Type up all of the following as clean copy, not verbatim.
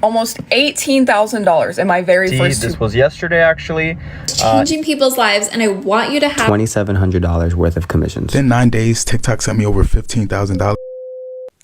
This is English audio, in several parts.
almost $18,000 in my very first This was yesterday, actually. Changing people's lives, and I want you to have $2,700 worth of commissions. Within 9 days, TikTok sent me over $15,000.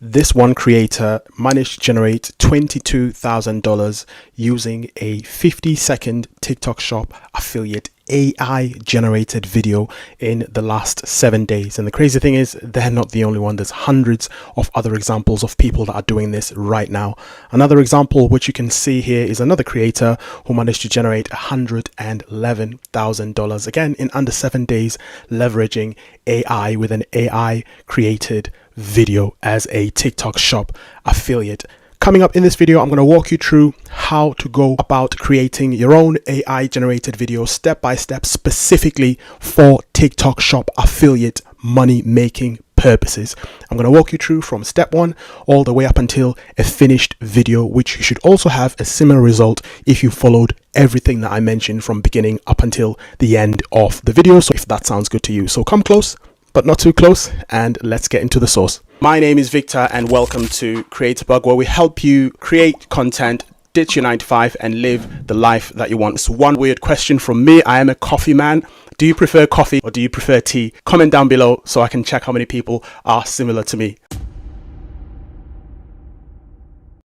This one creator managed to generate $22,000 using a 50-second TikTok Shop affiliate AI generated video in the last 7 days. And the crazy thing is, they're not the only one. There's hundreds of other examples of people that are doing this right now. Another example which you can see here is another creator who managed to generate $111,000 again in under 7 days, leveraging AI with an AI created video as a TikTok Shop affiliate. Coming up in this video, I'm going to walk you through how to go about creating your own AI generated video step by step, specifically for TikTok Shop affiliate money making purposes. I'm going to walk you through from step 1 all the way up until a finished video, which you should also have a similar result if you followed everything that I mentioned from beginning up until the end of the video. So if that sounds good to you, so come close but not too close, and let's get into the source. My name is Victor and welcome to Creator-Bug, where we help you create content, ditch your 9 to 5 and live the life that you want. It's one weird question from me. I am a coffee man. Do you prefer coffee or do you prefer tea? Comment down below so I can check how many people are similar to me.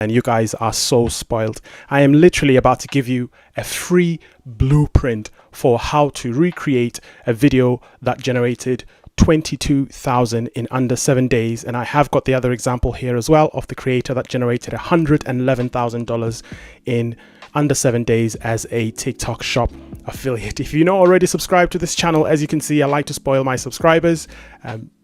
And you guys are so spoiled. I am literally about to give you a free blueprint for how to recreate a video that generated 22,000 in under 7 days. And I have got the other example here as well of the creator that generated $111,000 in under 7 days as a TikTok Shop affiliate. If you're not already subscribed to this channel, as you can see, I like to spoil my subscribers.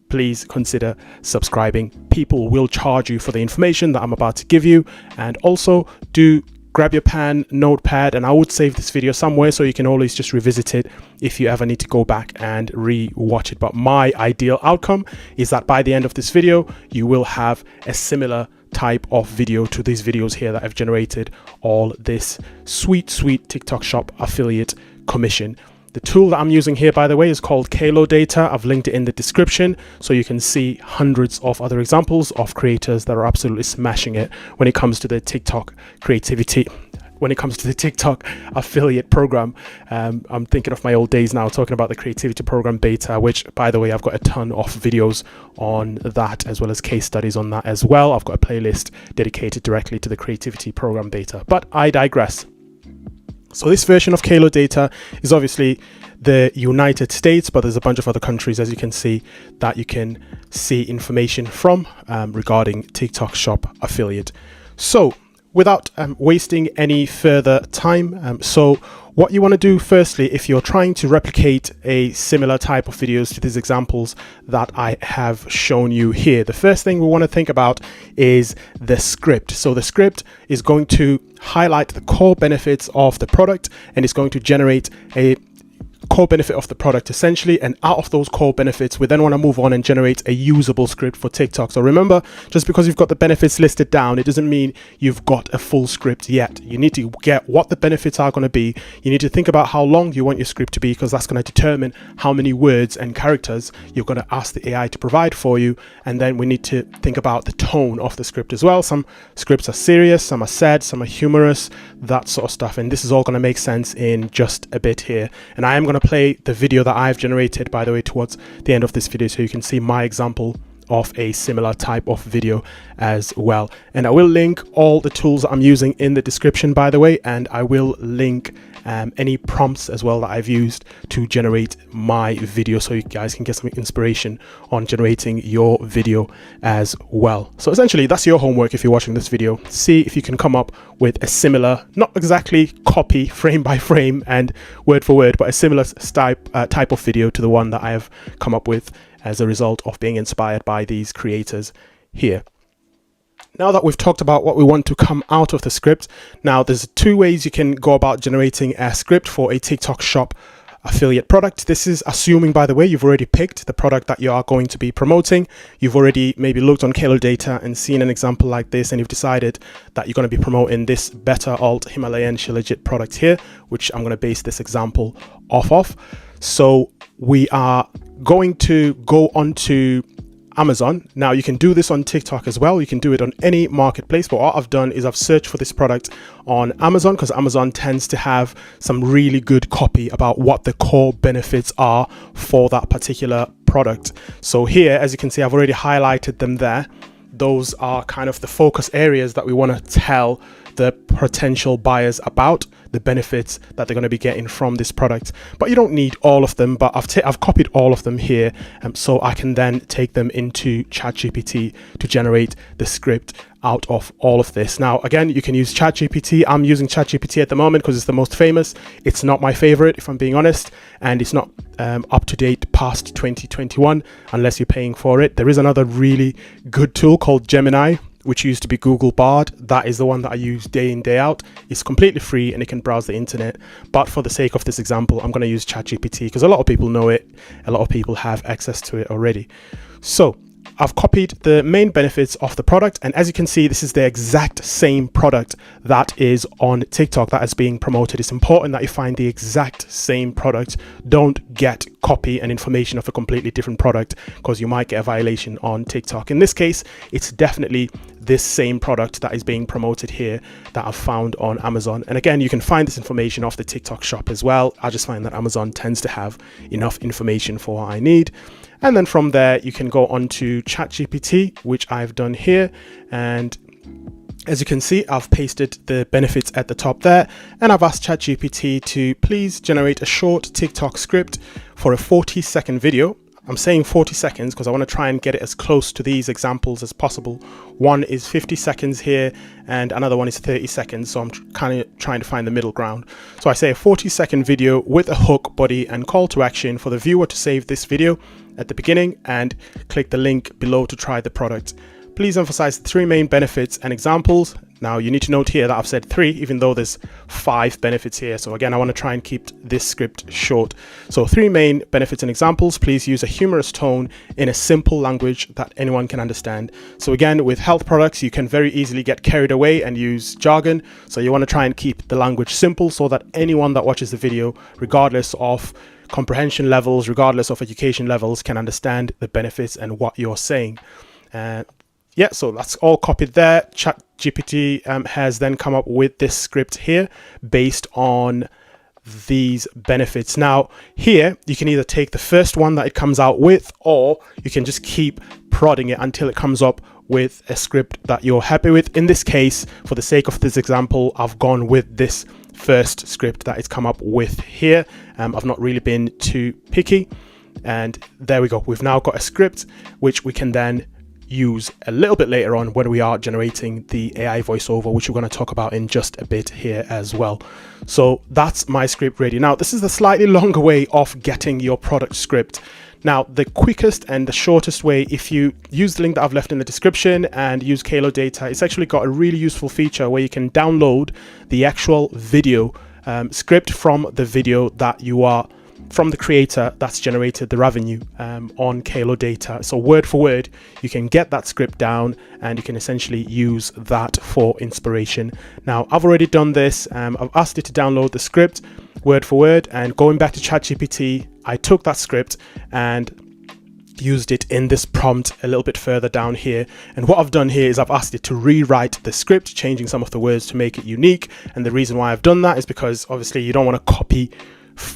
Please consider subscribing. People will charge you for the information that I'm about to give you. And also do grab your pen, notepad, and I would save this video somewhere so you can always just revisit it if you ever need to go back and re-watch it. But my ideal outcome is that by the end of this video, you will have a similar type of video to these videos here that I've generated all this sweet TikTok Shop affiliate commission. The tool that I'm using here, by the way, is called Kalo Data. I've linked it in the description so you can see hundreds of other examples of creators that are absolutely smashing it when it comes to the TikTok creativity. When it comes to the TikTok affiliate program, I'm thinking of my old days now, talking about the creativity program beta, which, by the way, I've got a ton of videos on that, as well as case studies on that as well. I've got a playlist dedicated directly to the creativity program beta, but I digress. So this version of Kalo Data is obviously the United States, but there's a bunch of other countries, as you can see, that you can see information from regarding TikTok Shop affiliate. So without wasting any further time, so what you want to do firstly, if you're trying to replicate a similar type of videos to these examples that I have shown you here, the first thing we want to think about is the script. So the script is going to highlight the core benefits of the product, and it's going to generate a core benefit of the product essentially, and out of those core benefits we then want to move on and generate a usable script for TikTok. So remember, just because you've got the benefits listed down, it doesn't mean you've got a full script yet. You need to get what the benefits are going to be. You need to think about how long you want your script to be, because that's going to determine how many words and characters you're going to ask the AI to provide for you. And then we need to think about the tone of the script as well. Some scripts are serious, some are sad, some are humorous, that sort of stuff, and this is all going to make sense in just a bit here. And I am going to play the video that I've generated, by the way, towards the end of this video, so you can see my example of a similar type of video as well. And I will link all the tools that I'm using in the description, by the way, and I will link any prompts as well that I've used to generate my video, so you guys can get some inspiration on generating your video as well. So essentially that's your homework if you're watching this video. See if you can come up with a similar, not exactly copy frame by frame and word for word, but a similar type of video to the one that I have come up with as a result of being inspired by these creators here. Now that we've talked about what we want to come out of the script, now there's 2 ways you can go about generating a script for a TikTok Shop affiliate product. This is assuming, by the way, you've already picked the product that you are going to be promoting. You've already maybe looked on Kalo Data and seen an example like this, and you've decided that you're going to be promoting this Better Alt Himalayan Shilajit product here, which I'm going to base this example off of. So we are going to go onto Amazon. Now you can do this on TikTok as well. You can do it on any marketplace, but what I've done is I've searched for this product on Amazon because Amazon tends to have some really good copy about what the core benefits are for that particular product. So here, as you can see, I've already highlighted them there. Those are kind of the focus areas that we want to tell the potential buyers about the benefits that they're going to be getting from this product. But you don't need all of them, but I've copied all of them here, so I can then take them into ChatGPT to generate the script out of all of this. Now, again, you can use ChatGPT. I'm using ChatGPT at the moment because it's the most famous. It's not my favorite, if I'm being honest, and it's not up to date past 2021 unless you're paying for it. There is another really good tool called Gemini, which used to be Google Bard. That is the one that I use day in, day out. It's completely free and it can browse the internet. But for the sake of this example, I'm going to use ChatGPT because a lot of people know it. A lot of people have access to it already. So I've copied the main benefits of the product, and as you can see, this is the exact same product that is on TikTok that is being promoted. It's important that you find the exact same product. Don't get copy and information of a completely different product because you might get a violation on TikTok. In this case, it's definitely this same product that is being promoted here that I've found on Amazon. And again, you can find this information off the TikTok shop as well. I just find that Amazon tends to have enough information for what I need. And then from there, you can go on to ChatGPT, which I've done here. And as you can see, I've pasted the benefits at the top there. And I've asked ChatGPT to please generate a short TikTok script for a 40-second video. I'm saying 40 seconds because I want to try and get it as close to these examples as possible. One is 50 seconds here and another one is 30 seconds. So I'm kind of trying to find the middle ground. So I say a 40-second video with a hook, body and call to action for the viewer to save this video at the beginning and click the link below to try the product. Please emphasize the 3 main benefits and examples. Now you need to note here that I've said 3, even though there's 5 benefits here. So again, I want to try and keep this script short. So 3 main benefits and examples. Please use a humorous tone in a simple language that anyone can understand. So again, with health products, you can very easily get carried away and use jargon. So you want to try and keep the language simple so that anyone that watches the video, regardless of comprehension levels, regardless of education levels, can understand the benefits and what you're saying. Yeah, so that's all copied there. ChatGPT has then come up with this script here based on these benefits. Now here, you can either take the first one that it comes out with, or you can just keep prodding it until it comes up with a script that you're happy with. In this case, for the sake of this example, I've gone with this first script that it's come up with here. I've not really been too picky. And there we go. We've now got a script which we can then use a little bit later on when we are generating the AI voiceover, which we're going to talk about in just a bit here as well. So that's my script ready. Now, this is the slightly longer way of getting your product script. Now, the quickest and the shortest way, if you use the link that I've left in the description and use Kalo Data, it's actually got a really useful feature where you can download the actual video script from the video that you are from the creator that's generated the revenue on Kalo Data. So word for word, you can get that script down and you can essentially use that for inspiration. Now, I've already done this. I've asked it to download the script word for word, and going back to ChatGPT, I took that script and used it in this prompt a little bit further down here. And what I've done here is I've asked it to rewrite the script, changing some of the words to make it unique. And the reason why I've done that is because obviously you don't want to copy,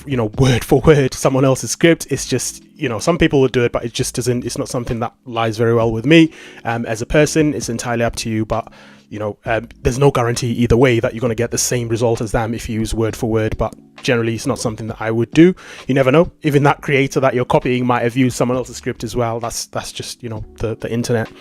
you know, word for word someone else's script. It's just, you know, some people would do it, but it just doesn't, it's not something that lies very well with me as a person. It's entirely up to you, but you know, there's no guarantee either way that you're going to get the same result as them if you use word for word, but generally it's not something that I would do. You never know, even that creator that you're copying might have used someone else's script as well. That's just, you know, the internet.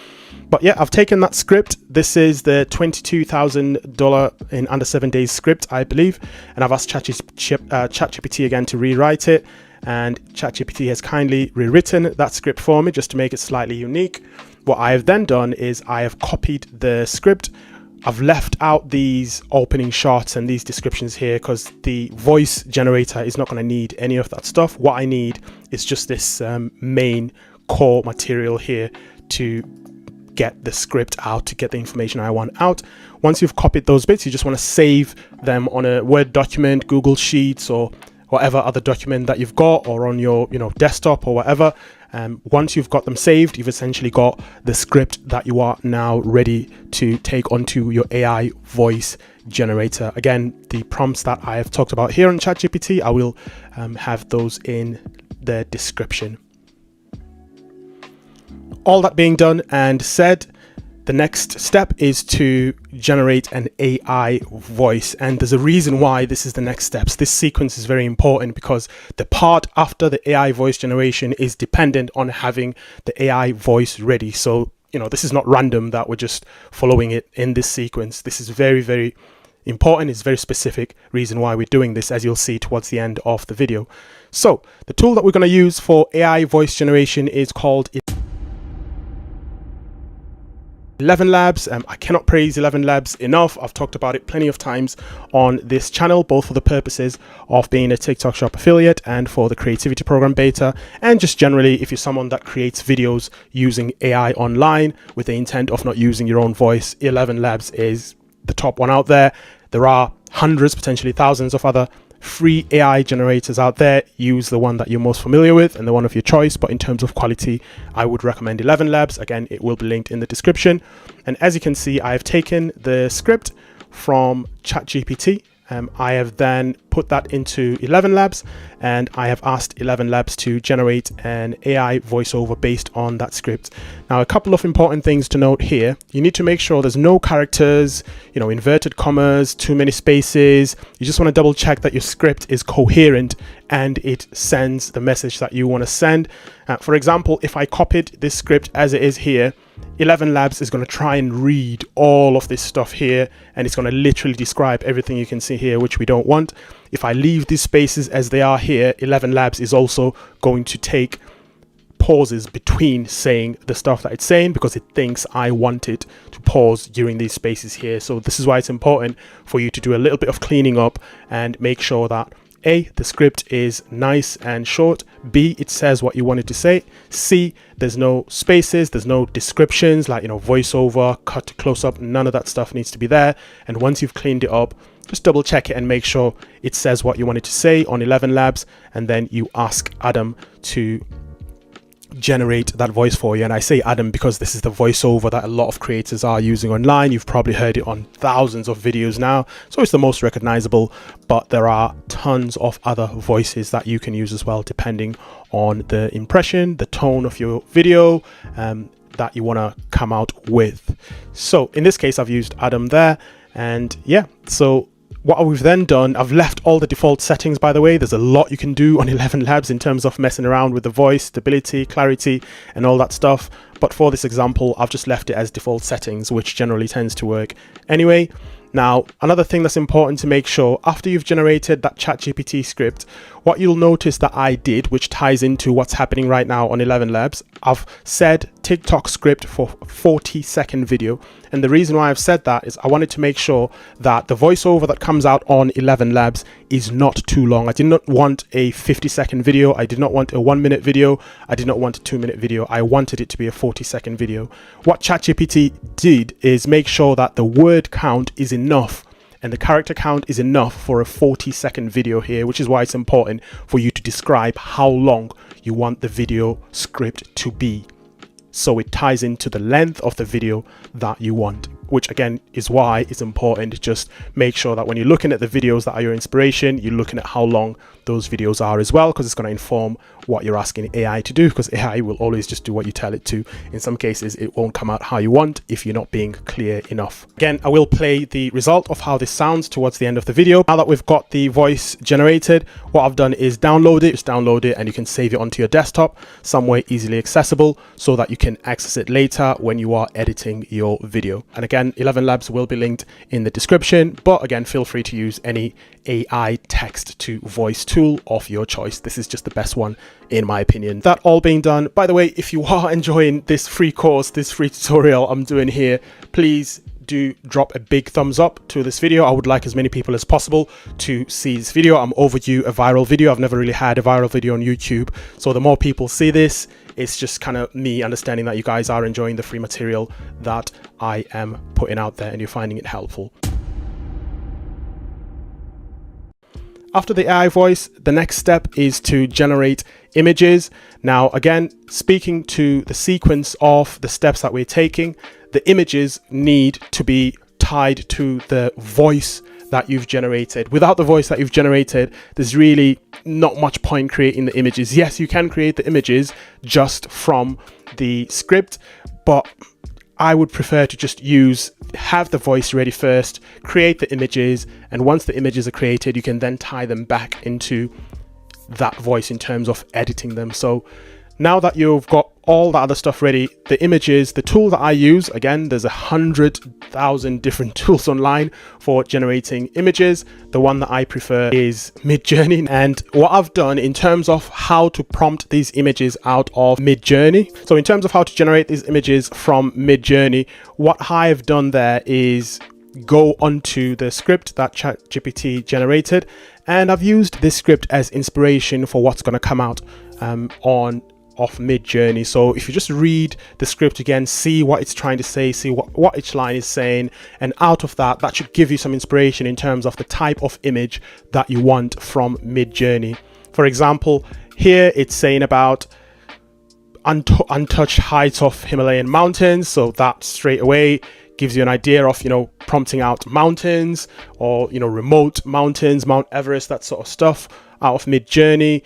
But yeah, I've taken that script. This is the $22,000 in under 7 days script, I believe, and I've asked ChatGPT again to rewrite it, and ChatGPT has kindly rewritten that script for me just to make it slightly unique. What I have then done is I have copied the script. I've left out these opening shots and these descriptions here because the voice generator is not going to need any of that stuff. What I need is just this main core material here to get the script out, to get the information I want out. Once you've copied those bits, you just want to save them on a Word document, Google Sheets, or whatever other document that you've got, or on your, you know, desktop or whatever. Once you've got them saved, you've essentially got the script that you are now ready to take onto your AI voice generator. Again, the prompts that I have talked about here on ChatGPT, I will have those in the description. All that being done and said, the next step is to generate an AI voice, and there's a reason why this is the next steps. This sequence is very important because the part after the AI voice generation is dependent on having the AI voice ready. So, you know, this is not random that we're just following it in this sequence. This is very, very important. It's very specific reason why we're doing this, as you'll see towards the end of the video. So the tool that we're going to use for AI voice generation is called ElevenLabs. I cannot praise ElevenLabs enough. I've talked about it plenty of times on this channel, both for the purposes of being a TikTok Shop affiliate and for the creativity program beta, and just generally if you're someone that creates videos using AI online with the intent of not using your own voice. ElevenLabs is the top one out there. There are hundreds, potentially thousands of other free AI generators out there. Use the one that you're most familiar with and the one of your choice, but in terms of quality, I would recommend ElevenLabs. Again, it will be linked in the description. And as you can see, I have taken the script from ChatGPT. I have then put that into ElevenLabs, and I have asked ElevenLabs to generate an AI voiceover based on that script. Now, a couple of important things to note here. You need to make sure there's no characters, you know, inverted commas, too many spaces. You just want to double check that your script is coherent and it sends the message that you want to send. For example, if I copied this script as it is here, ElevenLabs is going to try and read all of this stuff here, and it's going to literally describe everything you can see here, which we don't want. If I leave these spaces as they are here, ElevenLabs is also going to take pauses between saying the stuff that it's saying because it thinks I want it to pause during these spaces here. So this is why it's important for you to do a little bit of cleaning up and make sure that A, the script is nice and short. B, it says what you want it to say. C, there's no spaces, there's no descriptions like, you know, voiceover, cut to close up. None of that stuff needs to be there. And once you've cleaned it up, just double check it and make sure it says what you want it to say on ElevenLabs. And then you ask Adam to generate that voice for you. And I say Adam because this is the voiceover that a lot of creators are using online. You've probably heard it on thousands of videos now, so it's the most recognizable, but there are tons of other voices that you can use as well, depending on the impression, the tone of your video that you want to come out with. So in this case, I've used Adam there, and yeah, so what we've then done, I've left all the default settings, by the way. There's a lot you can do on ElevenLabs in terms of messing around with the voice, stability, clarity, and all that stuff. But for this example, I've just left it as default settings, which generally tends to work anyway. Now, another thing that's important to make sure, after you've generated that ChatGPT script, what you'll notice that I did, which ties into what's happening right now on ElevenLabs, I've said TikTok script for 40-second video. And the reason why I've said that is I wanted to make sure that the voiceover that comes out on ElevenLabs is not too long. I did not want a 50-second video. I did not want a 1-minute video. I did not want a 2-minute video. I wanted it to be a 40-second video. What ChatGPT did is make sure that the word count is enough and the character count is enough for a 40-second video here, which is why it's important for you to describe how long you want the video script to be, so it ties into the length of the video that you want, which again is why it's important to just make sure that when you're looking at the videos that are your inspiration, you're looking at how long those videos are as well, because it's going to inform what you're asking AI to do, because AI will always just do what you tell it to. In some cases, it won't come out how you want if you're not being clear enough. Again, I will play the result of how this sounds towards the end of the video. Now that we've got the voice generated, what I've done is download it. Just download it and you can save it onto your desktop somewhere easily accessible so that you can access it later when you are editing your video. And again, ElevenLabs will be linked in the description, but again, feel free to use any AI text to voice tool of your choice. This is just the best one in my opinion. That all being done, by the way, if you are enjoying this free course, this free tutorial I'm doing here, please do drop a big thumbs up to this video. I would like as many people as possible to see this video. I'm overdue a viral video. I've never really had a viral video on YouTube, so the more people see this, it's just kind of me understanding that you guys are enjoying the free material that I am putting out there and you're finding it helpful. after the AI voice, the next step is to generate images. Now, again, speaking to the sequence of the steps that we're taking, the images need to be tied to the voice that you've generated. Without the voice that you've generated, there's really not much point creating the images. Yes, you can create the images just from the script, but I would prefer to just have the voice ready first, create the images, and once the images are created, you can then tie them back into that voice in terms of editing them. So now that you've got all the other stuff ready, the images, the tool that I use, again, there's 100,000 different tools online for generating images. The one that I prefer is Midjourney. And what I've done in terms of how to prompt these images out of Midjourney. So in terms of how to generate these images from Midjourney, what I've done there is go onto the script that ChatGPT generated, and I've used this script as inspiration for what's going to come out off Midjourney. So if you just read the script again, see what it's trying to say, see what each line is saying, and out of that should give you some inspiration in terms of the type of image that you want from Midjourney. For example, here it's saying about untouched heights of Himalayan mountains, so that straight away gives you an idea of, prompting out mountains or, remote mountains, Mount Everest, that sort of stuff out of Midjourney.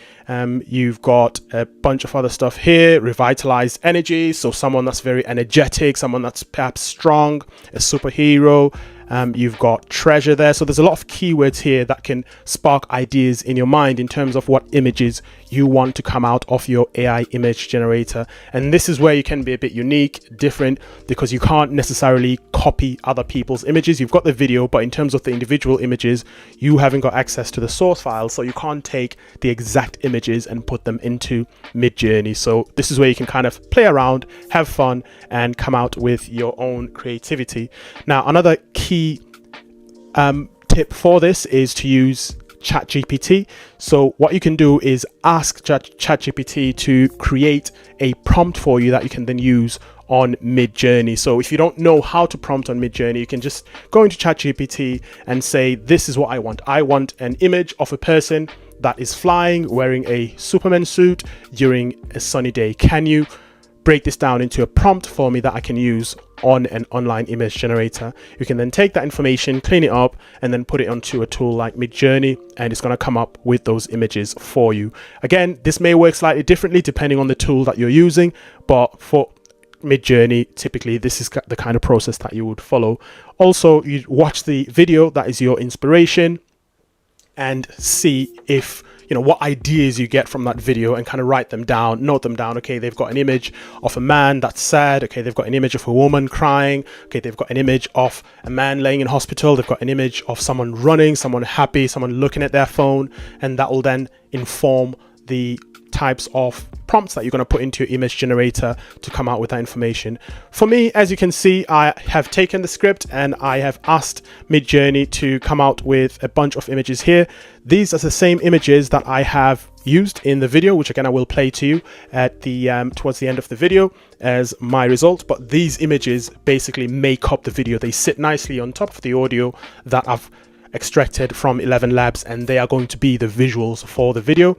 You've got a bunch of other stuff here, revitalized energy, so someone that's very energetic, someone that's perhaps strong, a superhero. You've got treasure there. So there's a lot of keywords here that can spark ideas in your mind in terms of what images you want to come out of your AI image generator. And this is where you can be a bit unique, different, because you can't necessarily copy other people's images. You've got the video, but in terms of the individual images, you haven't got access to the source file, so you can't take the exact images and put them into Midjourney. So this is where you can kind of play around, have fun, and come out with your own creativity. Now, another key tip for this is to use ChatGPT. So what you can do is ask ChatGPT to create a prompt for you that you can then use on Midjourney. So if you don't know how to prompt on Midjourney, you can just go into ChatGPT and say, this is what I want. I want an image of a person that is flying, wearing a Superman suit during a sunny day. Can you break this down into a prompt for me that I can use on an online image generator? You can then take that information, clean it up, and then put it onto a tool like Midjourney, and it's going to come up with those images for you. Again, this may work slightly differently depending on the tool that you're using, but for Midjourney, typically this is the kind of process that you would follow. Also, you watch the video that is your inspiration and see if what ideas you get from that video, and kind of write them down, note them down. Okay, they've got an image of a man that's sad. Okay, they've got an image of a woman crying. Okay, they've got an image of a man laying in hospital. They've got an image of someone running, someone happy, someone looking at their phone, and that will then inform the types of prompts that you're going to put into your image generator to come out with that information. For me, as you can see, I have taken the script and I have asked Midjourney to come out with a bunch of images here. These are the same images that I have used in the video, which again I will play to you at the towards the end of the video as my result. But these images basically make up the video. They sit nicely on top of the audio that I've extracted from 11 Labs, and they are going to be the visuals for the video.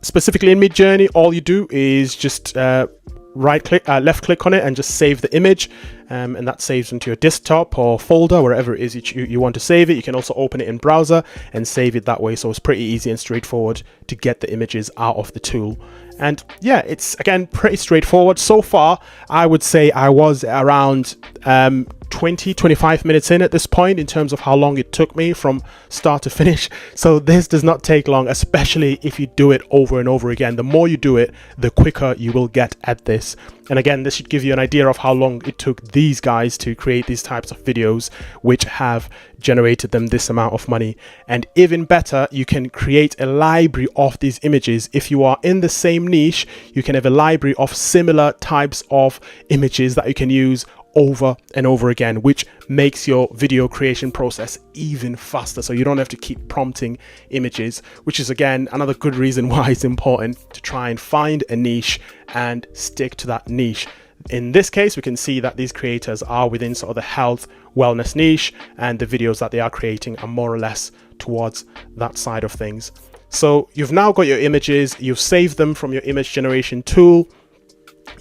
Specifically in Midjourney, all you do is just left click on it and just save the image, and that saves into your desktop or folder, wherever it is you want to save it. You can also open it in browser and save it that way, so it's pretty easy and straightforward to get the images out of the tool. And yeah, it's again pretty straightforward. So far I would say I was around 20-25 minutes in at this point in terms of how long it took me from start to finish. So this does not take long, especially if you do it over and over again. The more you do it, the quicker you will get at this. And again, this should give you an idea of how long it took these guys to create these types of videos, which have generated them this amount of money. And even better, you can create a library of these images. If you are in the same niche, you can have a library of similar types of images that you can use over and over again, which makes your video creation process even faster, so you don't have to keep prompting images, which is again another good reason why it's important to try and find a niche and stick to that niche. in this case, we can see that these creators are within sort of the health wellness niche, and the videos that they are creating are more or less towards that side of things. So you've now got your images, you've saved them from your image generation tool.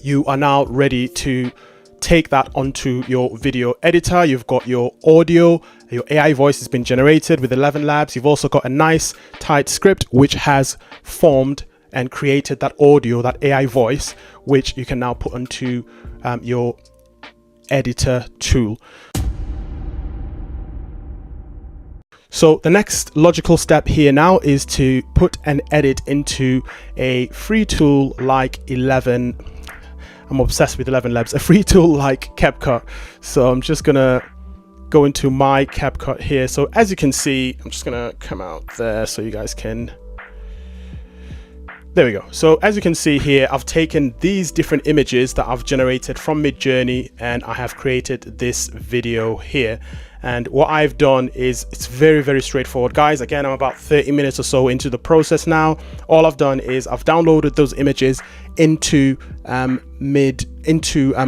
You are now ready to take that onto your video editor. You've got your audio, your AI voice has been generated with 11 Labs. You've also got a nice tight script which has formed and created that audio, that AI voice, which you can now put onto your editor tool. So the next logical step here now is to put an edit into a free tool like 11. I'm obsessed with 11 Labs, a free tool like CapCut. So I'm just gonna go into my CapCut here. So as you can see, I'm just gonna come out there so you guys can. There we go. So as you can see here, I've taken these different images that I've generated from Midjourney, and I have created this video here. And what I've done is, it's very, very straightforward, guys. Again, I'm about 30 minutes or so into the process now. All I've done is I've downloaded those images into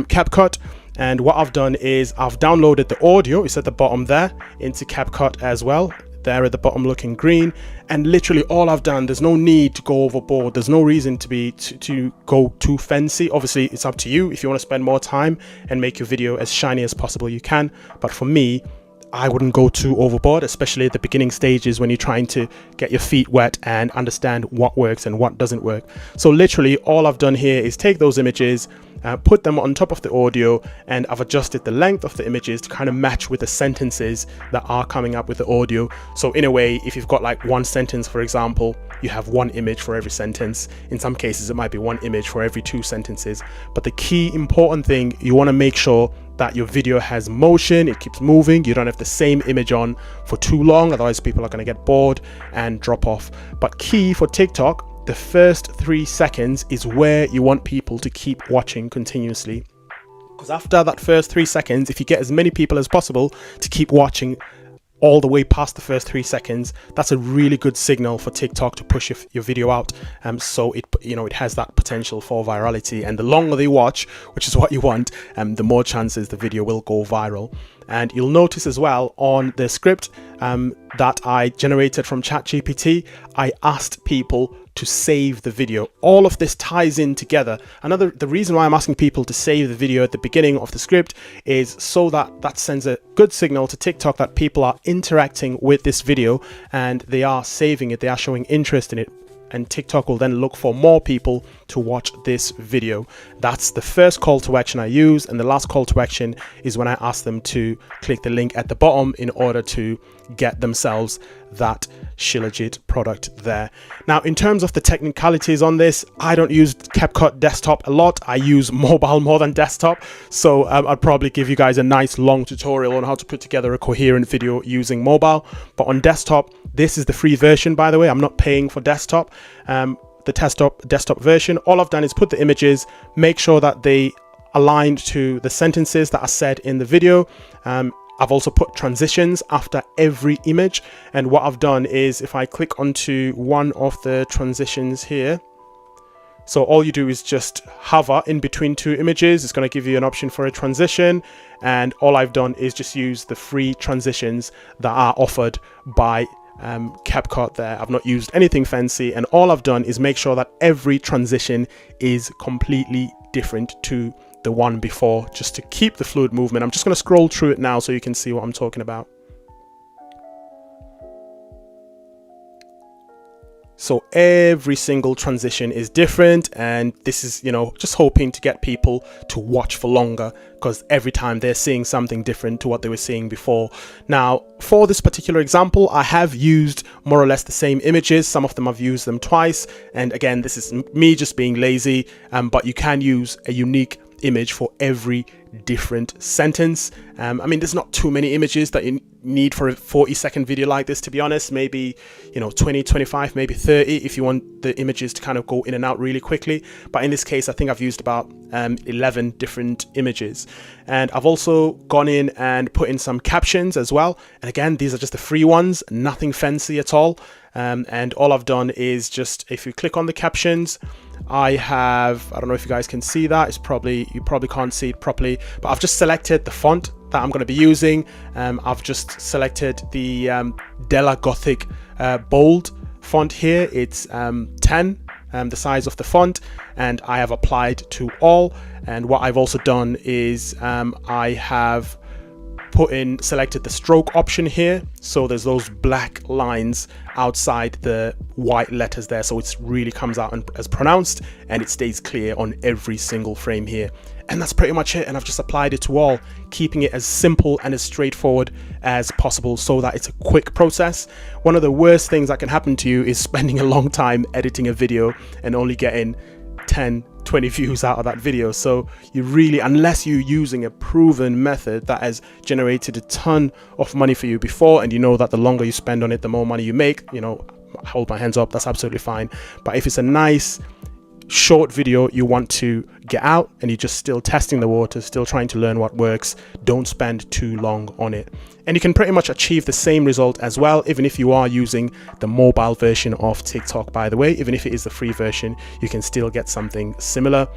CapCut. And what I've done is I've downloaded the audio, it's at the bottom there, into CapCut as well. There at the bottom looking green, and literally all I've done, there's no need to go overboard, there's no reason to go too fancy. Obviously it's up to you. If you want to spend more time and make your video as shiny as possible, you can, but for me, I wouldn't go too overboard, especially at the beginning stages when you're trying to get your feet wet and understand what works and what doesn't work. So literally all I've done here is take those images, put them on top of the audio, and I've adjusted the length of the images to kind of match with the sentences that are coming up with the audio. So in a way, if you've got like one sentence, for example, you have one image for every sentence. In some cases, it might be one image for every 2 sentences. But the key important thing, you want to make sure that your video has motion, it keeps moving. You don't have the same image on for too long, otherwise people are going to get bored and drop off. But key for TikTok, the first 3 seconds is where you want people to keep watching continuously. Because after that first 3 seconds, if you get as many people as possible to keep watching all the way past the first 3 seconds, that's a really good signal for TikTok to push your video out. So it has that potential for virality, and the longer they watch, which is what you want, the more chances the video will go viral. And you'll notice as well on the script that I generated from ChatGPT, I asked people to save the video. All of this ties in together. The reason why I'm asking people to save the video at the beginning of the script is so that sends a good signal to TikTok that people are interacting with this video and they are saving it, they are showing interest in it. And TikTok will then look for more people to watch this video. That's the first call to action I use, and the last call to action is when I ask them to click the link at the bottom in order to get themselves that Shilajit product there. Now, in terms of the technicalities on this, I don't use CapCut desktop a lot. I use mobile more than desktop. So I'll probably give you guys a nice long tutorial on how to put together a coherent video using mobile. But on desktop, this is the free version, by the way. I'm not paying for desktop. The desktop version, all I've done is put the images, make sure that they aligned to the sentences that are said in the video. I've also put transitions after every image, and what I've done is if I click onto one of the transitions here, so all you do is just hover in between 2 images, it's going to give you an option for a transition, and all I've done is just use the free transitions that are offered by CapCut there. I've not used anything fancy, and all I've done is make sure that every transition is completely different to the one before, just to keep the fluid movement. I'm just going to scroll through it now so you can see what I'm talking about. So every single transition is different, and this is, just hoping to get people to watch for longer, because every time they're seeing something different to what they were seeing before. Now, for this particular example, I have used more or less the same images. Some of them I've used them twice, and again, this is me just being lazy, but you can use a unique image for every different sentence. There's not too many images that you need for a 40-second video like this, to be honest. Maybe 20, 25, maybe 30 if you want the images to kind of go in and out really quickly. But in this case, I think I've used about 11 different images, and I've also gone in and put in some captions as well. And again, these are just the free ones, nothing fancy at all. And all I've done is just, if you click on the captions, I don't know if you guys can see that. You probably can't see it properly, but I've just selected the font that I'm going to be using. I've just selected the Della Gothic bold font here. It's 10, the size of the font, and I have applied to all. And what I've also done is I have selected the stroke option here, so there's those black lines outside the white letters there, so it really comes out as pronounced and it stays clear on every single frame here. And that's pretty much it, and I've just applied it to all, keeping it as simple and as straightforward as possible so that it's a quick process. One of the worst things that can happen to you is spending a long time editing a video and only getting 10-20 views out of that video. So you really, unless you're using a proven method that has generated a ton of money for you before, and you know that the longer you spend on it, the more money you make, you know, hold my hands up, that's absolutely fine. But if it's a nice short video you want to get out and you're just still testing the water, still trying to learn what works, don't spend too long on it. And you can pretty much achieve the same result as well, even if you are using the mobile version of TikTok. By the way, even if it is the free version, you can still get something similar.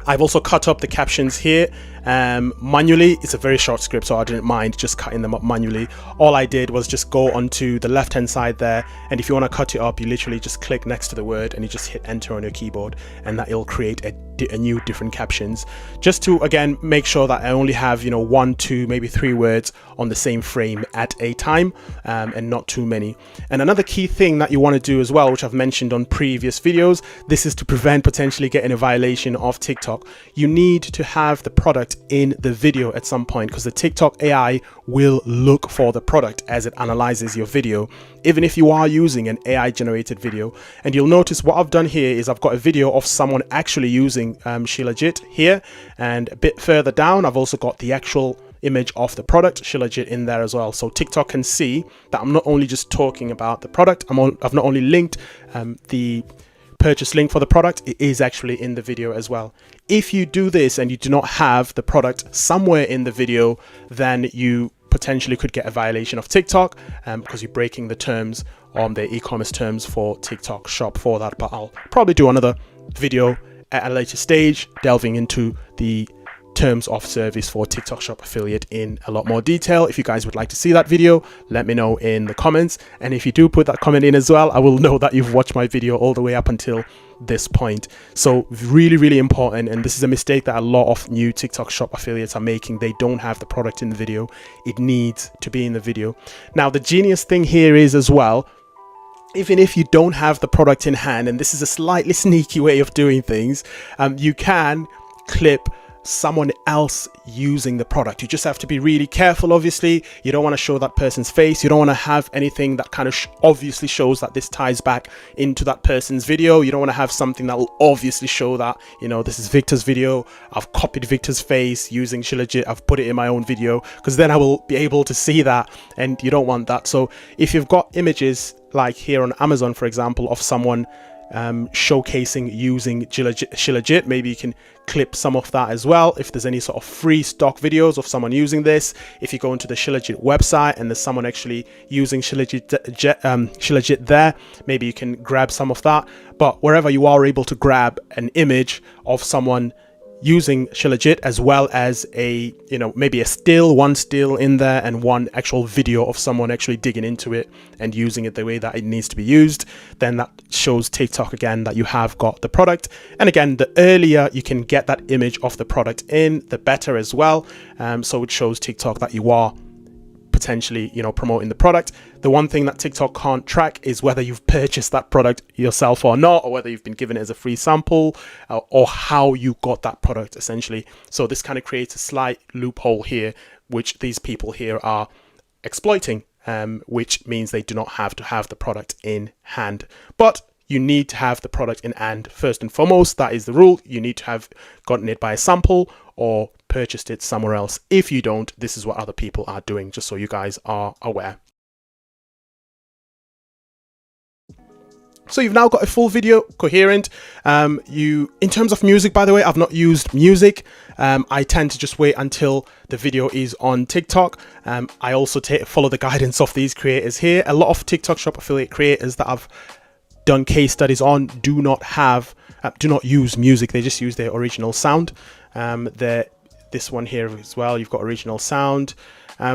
I've also cut up the captions here manually. It's a very short script, so I didn't mind just cutting them up manually. All I did was just go onto the left hand side there, and if you want to cut it up, you literally just click next to the word and you just hit enter on your keyboard, and that will create a new different captions, just to again make sure that I only have, you know, 1, 2, maybe 3 words on the same frame at a time, and not too many. And another key thing that you want to do as well, which I've mentioned on previous videos, this is to prevent potentially getting a violation of TikTok. You need to have the product in the video at some point, because the TikTok AI will look for the product as it analyzes your video, even if you are using an AI generated video. And you'll notice what I've done here is I've got a video of someone actually using Shilajit here, and a bit further down I've also got the actual image of the product Shilajit in there as well, so TikTok can see that I'm not only just talking about the product, I've not only linked the purchase link for the product, it is actually in the video as well. If you do this and you do not have the product somewhere in the video, then you potentially could get a violation of TikTok, because you're breaking the terms on the e-commerce terms for TikTok shop for that. But I'll probably do another video at a later stage delving into the terms of service for TikTok Shop Affiliate in a lot more detail. If you guys would like to see that video, let me know in the comments, and if you do put that comment in as well, I will know that you've watched my video all the way up until this point. So really important, and this is a mistake that a lot of new TikTok Shop affiliates are making. They don't have the product in the video. It needs to be in the video. Now the genius thing here is as well, even if you don't have the product in hand, and this is a slightly sneaky way of doing things, you can clip someone else using the product. You just have to be really careful. Obviously, you don't want to show that person's face. You don't want to have anything that kind of obviously shows that this ties back into that person's video. You don't want to have something that will obviously show that, you know, this is Victor's video, I've copied Victor's face using Shilajit, I've put it in my own video, because then I will be able to see that, and you don't want that. So if you've got images like here on Amazon, for example, of someone showcasing using Shilajit, maybe you can clip some of that as well. If there's any sort of free stock videos of someone using this, if you go into the Shilajit website and there's someone actually using Shilajit there, maybe you can grab some of that. But wherever you are able to grab an image of someone using Shilajit, as well as a, you know, maybe one still in there and one actual video of someone actually digging into it and using it the way that it needs to be used, then that shows TikTok again that you have got the product. And again, the earlier you can get that image of the product in, the better as well. So it shows TikTok that you are potentially, you know, promoting the product. The one thing that TikTok can't track is whether you've purchased that product yourself or not, or whether you've been given it as a free sample, or how you got that product essentially. So this kind of creates a slight loophole here, which these people here are exploiting, which means they do not have to have the product in hand. But you need to have the product in hand first and foremost. That is the rule. You need to have gotten it by a sample or purchased it somewhere else. If you don't, this is what other people are doing, just so you guys are aware. So you've now got a full video, coherent. In terms of music, by the way, I've not used music. I tend to just wait until the video is on TikTok. I also follow the guidance of these creators here. A lot of TikTok Shop affiliate creators that I've done case studies on do not use music. They just use their original sound. This one here as well, you've got original sound.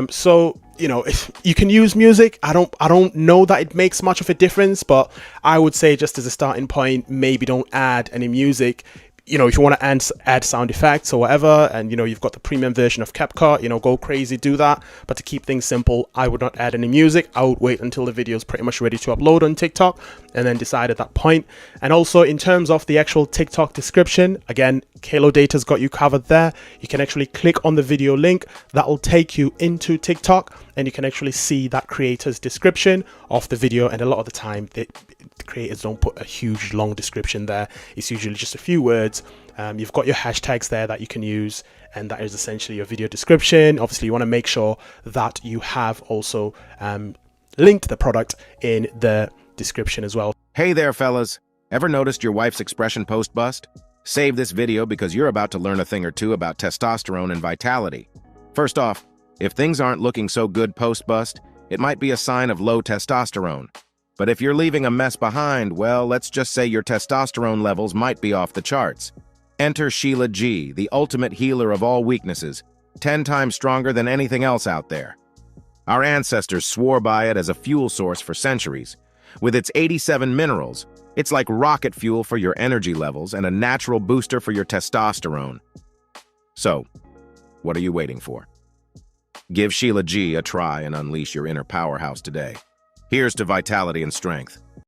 So, you know, if you can use music, I don't know that it makes much of a difference, but I would say just as a starting point, maybe don't add any music. You know, if you want to add sound effects or whatever, and, you know, you've got the premium version of CapCut, you know, go crazy, do that. But to keep things simple, I would not add any music. I would wait until the video is pretty much ready to upload on TikTok and then decide at that point. And also in terms of the actual TikTok description, again, Kalo Data's got you covered there. You can actually click on the video link that will take you into TikTok, and you can actually see that creator's description of the video. And a lot of the time, the creators don't put a huge long description there. It's usually just a few words. You've got your hashtags there that you can use, and that is essentially your video description. Obviously, you want to make sure that you have also linked the product in the description as well. Hey there, fellas. Ever noticed your wife's expression post-bust? Save this video because you're about to learn a thing or two about testosterone and vitality. First off, if things aren't looking so good post-bust, it might be a sign of low testosterone. But if you're leaving a mess behind, well, let's just say your testosterone levels might be off the charts. Enter Sheila G, the ultimate healer of all weaknesses, 10 times stronger than anything else out there. Our ancestors swore by it as a fuel source for centuries. With its 87 minerals, it's like rocket fuel for your energy levels and a natural booster for your testosterone. So, what are you waiting for? Give Sheila G a try and unleash your inner powerhouse today. Here's to vitality and strength.